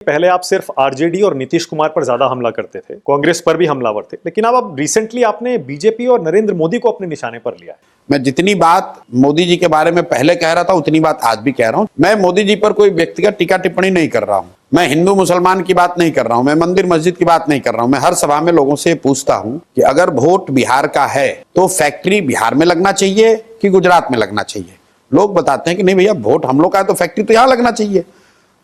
पहले आप सिर्फ आरजेडी और नीतीश कुमार पर ज्यादा हमला करते थे, कांग्रेस पर भी हमलावर थे, लेकिन अब रिसेंटली आपने बीजेपी और नरेंद्र मोदी को अपने निशाने पर लिया है। मैं जितनी बात मोदी जी के बारे में पहले कह रहा था उतनी बात आज भी कह रहा हूं। मैं मोदी जी पर कोई व्यक्तिगत टीका टिप्पणी नहीं कर रहा हूं। मैं हिंदू मुसलमान की बात नहीं कर रहा हूं। मैं मंदिर मस्जिद की बात नहीं कर रहा हूं। मैं हर सभा में लोगों से पूछता हूं कि अगर वोट बिहार का है तो फैक्ट्री बिहार में लगना चाहिए कि गुजरात में लगना चाहिए। लोग बताते हैं कि नहीं भैया, वोट हम लोग का है तो फैक्ट्री तो यहां लगना चाहिए।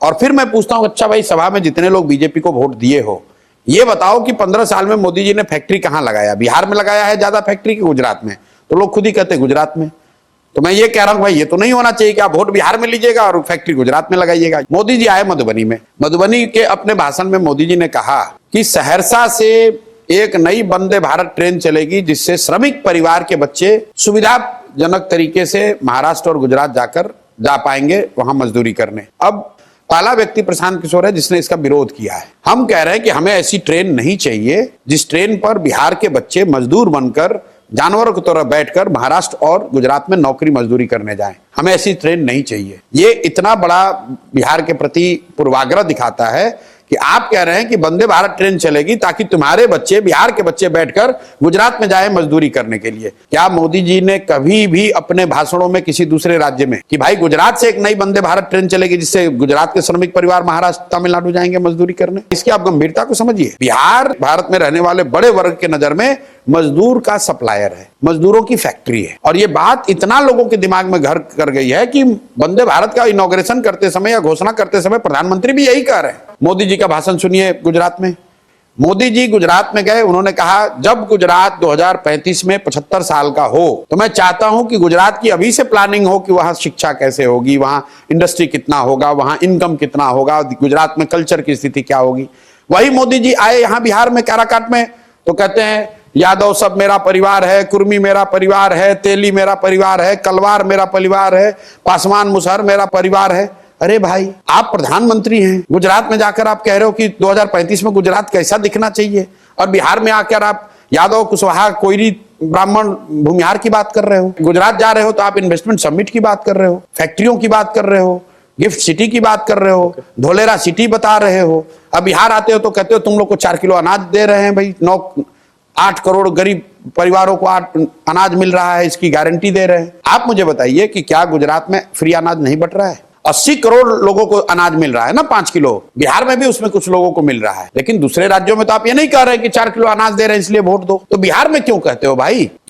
और फिर मैं पूछता हूं, अच्छा भाई, सभा में जितने लोग बीजेपी को वोट दिए हो, ये बताओ कि 15 साल में मोदी जी ने फैक्ट्री कहां लगाया? बिहार में लगाया है ज्यादा फैक्ट्री कि गुजरात में? तो लोग खुद ही कहते हैं गुजरात में। तो मैं ये कह रहा हूं भाई, ये तो नहीं होना चाहिए कि आप वोट बिहार में लीजिएगा और फैक्ट्री गुजरात में लगाइएगा। मोदी जी आए मधुबनी में, मधुबनी के अपने भाषण में मोदी जी ने कहा कि सहरसा से एक नई वंदे भारत ट्रेन चलेगी जिससे श्रमिक परिवार के बच्चे सुविधाजनक तरीके से महाराष्ट्र और गुजरात जा पाएंगे वहां मजदूरी करने। अब पहला व्यक्ति प्रशांत किशोर है जिसने इसका विरोध किया है। हम कह रहे हैं कि हमें ऐसी ट्रेन नहीं चाहिए जिस ट्रेन पर बिहार के बच्चे मजदूर बनकर, जानवरों की तरह बैठकर महाराष्ट्र और गुजरात में नौकरी मजदूरी करने जाएं। हमें ऐसी ट्रेन नहीं चाहिए। ये इतना बड़ा बिहार के प्रति पूर्वाग्रह दिखाता है कि आप कह रहे हैं कि वंदे भारत ट्रेन चलेगी ताकि तुम्हारे बच्चे, बिहार के बच्चे बैठकर गुजरात में जाए मजदूरी करने के लिए। क्या मोदी जी ने कभी भी अपने भाषणों में किसी दूसरे राज्य में कि भाई गुजरात से एक नई वंदे भारत ट्रेन चलेगी जिससे गुजरात के श्रमिक परिवार महाराष्ट्र, तमिलनाडु जाएंगे मजदूरी करने? इसकी आप गंभीरता को समझिए। बिहार भारत में रहने वाले बड़े वर्ग के नजर में मजदूर का सप्लायर है, मजदूरों की फैक्ट्री है। और ये बात इतना लोगों के दिमाग में घर कर गई है कि वंदे भारत का इनॉग्रेशन करते समय या घोषणा करते समय प्रधानमंत्री भी यही कह रहे हैं। मोदी जी का भाषण सुनिए गुजरात में। मोदी जी गुजरात में गए, उन्होंने कहा जब गुजरात 2035 में 75 साल का हो तो मैं चाहता हूं कि गुजरात की अभी से प्लानिंग हो कि वहां शिक्षा कैसे होगी, वहां इंडस्ट्री कितना होगा, वहां इनकम कितना होगा, गुजरात में कल्चर की स्थिति क्या होगी। वही मोदी जी आए यहां बिहार में काराकाट में तो कहते हैं यादव सब मेरा परिवार है, कुर्मी मेरा परिवार है, तेली मेरा परिवार है, कलवार मेरा परिवार है, पासवान मुसहर मेरा परिवार है। अरे भाई, आप प्रधानमंत्री हैं, गुजरात में जाकर आप कह रहे हो कि 2035 में गुजरात कैसा दिखना चाहिए, और बिहार में आकर आप यादव, कुशवाहा, कोयरी, ब्राह्मण, भूमिहार की बात कर रहे हो। गुजरात जा रहे हो तो आप इन्वेस्टमेंट समिट की बात कर रहे हो, फैक्ट्रियों की बात कर रहे हो, गिफ्ट सिटी की बात कर रहे हो, धोलेरा सिटी बता रहे हो। अब बिहार आते हो तो कहते हो तुम लोग को 4 किलो अनाज दे रहे हैं। भाई 8 करोड़ गरीब परिवारों को अनाज मिल रहा है, इसकी गारंटी दे रहे हैं। आप मुझे बताइए कि क्या गुजरात में फ्री अनाज नहीं बट रहा है? 80 करोड़ लोगों को अनाज मिल रहा है ना, 5 किलो। बिहार में भी उसमें कुछ लोगों को मिल रहा है, लेकिन दूसरे राज्यों में तो आप ये नहीं कह रहे कि 4 किलो अनाज दे रहे हैं इसलिए वोट दो। तो बिहार में क्यों कहते हो भाई?